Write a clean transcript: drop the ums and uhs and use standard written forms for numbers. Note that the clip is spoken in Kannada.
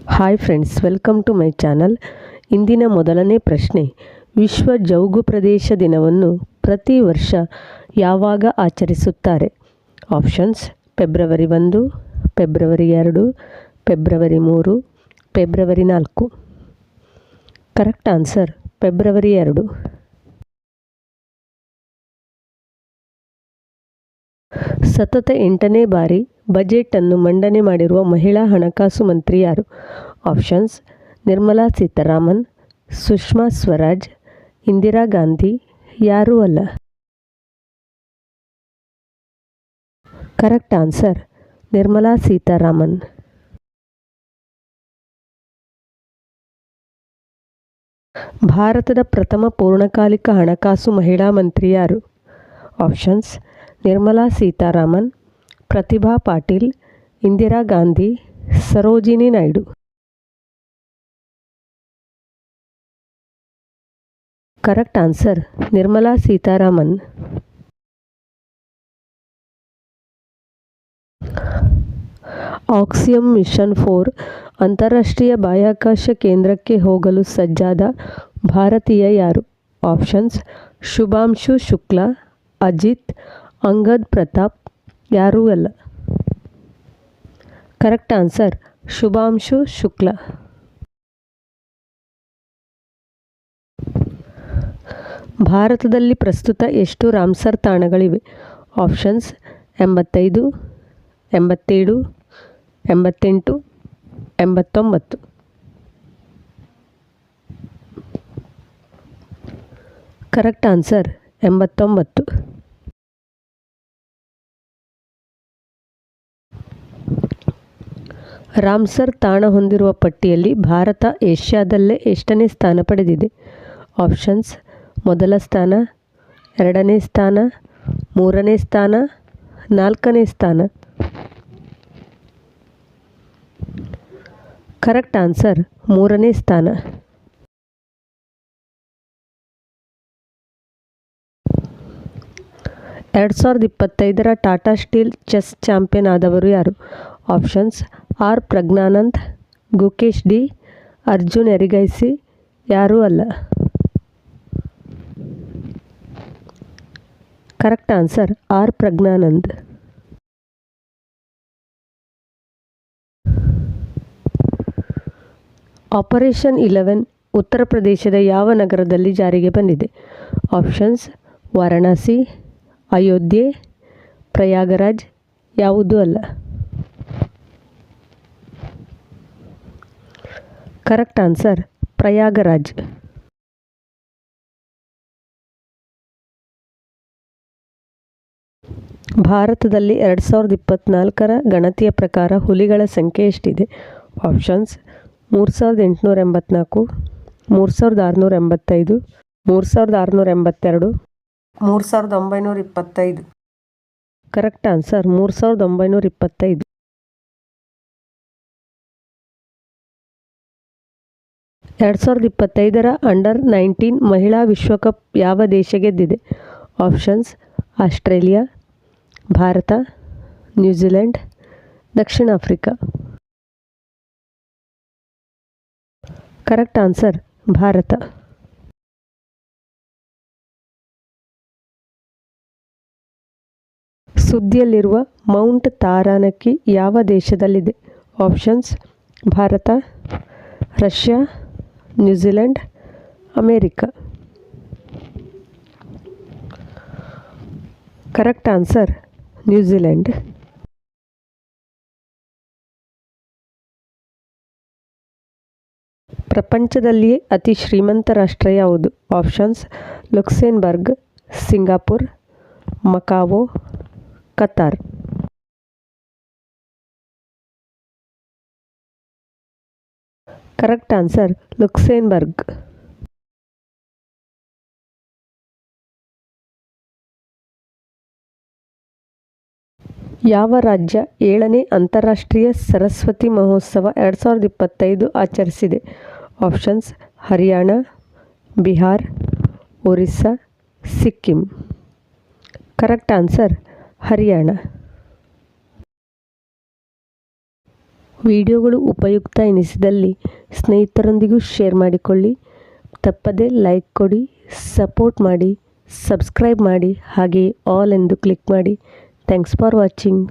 Hi friends, welcome to my channel. ಇಂದಿನ ಮೊದಲನೇ ಪ್ರಶ್ನೆ, ವಿಶ್ವ ಜೌಗು ಪ್ರದೇಶ ದಿನವನ್ನು ಪ್ರತಿ ವರ್ಷ ಯಾವಾಗ ಆಚರಿಸುತ್ತಾರೆ? Options: February 1, February 2, February 3, February 4. Correct answer February 2. ಸತತ 8ನೇ ಬಾರಿ ಬಜೆಟನ್ನು ಮಂಡನೆ ಮಾಡಿರುವ ಮಹಿಳಾ ಹಣಕಾಸು ಮಂತ್ರಿ ಯಾರು? ಆಪ್ಷನ್ಸ್: ನಿರ್ಮಲಾ ಸೀತಾರಾಮನ್, ಸುಷ್ಮಾ ಸ್ವರಾಜ್, ಇಂದಿರಾ ಗಾಂಧಿ, ಯಾರೂ ಅಲ್ಲ. Correct answer Nirmala Sitharaman. ಭಾರತದ ಪ್ರಥಮ ಪೂರ್ಣಕಾಲಿಕ ಹಣಕಾಸು ಮಹಿಳಾ ಮಂತ್ರಿ ಯಾರು? Options: Nirmala Sitharaman, Pratibha Patil, Indira Gandhi, Sarojini Naidu. Correct answer Nirmala Sitharaman. Axiom mission 4 ಅಂತಾರಾಷ್ಟ್ರೀಯ ಬಾಹ್ಯಾಕಾಶ ಕೇಂದ್ರಕ್ಕೆ ಹೋಗಲು ಸಜ್ಜಾದ ಭಾರತೀಯ ಯಾರು? ಆಪ್ಷನ್ಸ್: ಶುಭಾಂಶು ಶುಕ್ಲಾ, ಅಜಿತ್, ಅಂಗದ್ ಪ್ರತಾಪ್, ಯಾರೂ ಅಲ್ಲ. Correct answer Shubhanshu Shukla. ಭಾರತದಲ್ಲಿ ಪ್ರಸ್ತುತ ಎಷ್ಟು ರಾಮ್ಸರ್ ತಾಣಗಳಿವೆ? ಆಪ್ಷನ್ಸ್: 85, 87, 88, 89. Correct answer 89. ರಾಮ್ಸರ್ ತಾಣ ಹೊಂದಿರುವ ಪಟ್ಟಿಯಲ್ಲಿ ಭಾರತ ಏಷ್ಯಾದಲ್ಲೇ ಎಷ್ಟನೇ ಸ್ಥಾನ ಪಡೆದಿದೆ? ಆಪ್ಷನ್ಸ್: ಮೊದಲ ಸ್ಥಾನ, 2ನೇ ಸ್ಥಾನ, 3ನೇ ಸ್ಥಾನ, 4ನೇ ಸ್ಥಾನ. ಕರೆಕ್ಟ್ ಆನ್ಸರ್ 3ನೇ ಸ್ಥಾನ. ಎರಡು 2025 ಟಾಟಾ ಸ್ಟೀಲ್ ಚೆಸ್ ಚಾಂಪಿಯನ್ ಆದವರು ಯಾರು? Options: R Praggnanandhaa, Gukesh D, Arjun Erigaisi, ಯಾರೂ ಅಲ್ಲ. Correct answer R Praggnanandhaa. Operation 11 Uttar ಪ್ರದೇಶದ ಯಾವ ನಗರದಲ್ಲಿ ಜಾರಿಗೆ ಬಂದಿದೆ? ಆಪ್ಷನ್ಸ್: ವಾರಣಾಸಿ, ಅಯೋಧ್ಯೆ, ಪ್ರಯಾಗರಾಜ್, ಯಾವುದೂ ಅಲ್ಲ. Correct answer Prayagraj. ಭಾರತದಲ್ಲಿ 2024 ಗಣತಿಯ ಪ್ರಕಾರ ಹುಲಿಗಳ ಸಂಖ್ಯೆ ಎಷ್ಟಿದೆ? ಆಪ್ಷನ್ಸ್: 3884, 3685, 3682, 3925. Correct answer 3925. ಎರಡು 2025 ಅಂಡರ್-19 ಮಹಿಳಾ ವಿಶ್ವಕಪ್ ಯಾವ ದೇಶ ಗೆದ್ದಿದೆ? ಆಪ್ಷನ್ಸ್: ಆಸ್ಟ್ರೇಲಿಯಾ, ಭಾರತ, ನ್ಯೂಜಿಲೆಂಡ್, ದಕ್ಷಿಣ ಆಫ್ರಿಕಾ. Correct answer Bharat. ಸುದ್ದಿಯಲ್ಲಿರುವ ಮೌಂಟ್ ತಾರಾನಕಿ ಯಾವ ದೇಶದಲ್ಲಿದೆ? Options: Bharat, Russia, New Zealand, America. Correct answer New Zealand. ಪ್ರಪಂಚದಲ್ಲಿಯೇ ಅತಿ ಶ್ರೀಮಂತ ರಾಷ್ಟ್ರ ಯಾವುದು? Options: Luxembourg, Singapore, Macau, Qatar. Correct answer Luxembourg. ಯಾವ ರಾಜ್ಯ 7ನೇ ಅಂತಾರಾಷ್ಟ್ರೀಯ ಸರಸ್ವತಿ ಮಹೋತ್ಸವ 2025 ಆಚರಿಸಿದೆ? Options: Haryana, Bihar, Orissa, Sikkim. Correct answer Haryana. ವಿಡಿಯೋಗಳು ಉಪಯುಕ್ತ ಎನಿಸಿದಲ್ಲಿ ಸ್ನೇಹಿತರೊಂದಿಗೂ ಶೇರ್ ಮಾಡಿಕೊಳ್ಳಿ. ತಪ್ಪದೇ ಲೈಕ್ ಕೊಡಿ, ಸಪೋರ್ಟ್ ಮಾಡಿ, ಸಬ್ಸ್ಕ್ರೈಬ್ ಮಾಡಿ, ಹಾಗೆ ಆಲ್ ಎಂದು ಕ್ಲಿಕ್ ಮಾಡಿ. Thanks for watching.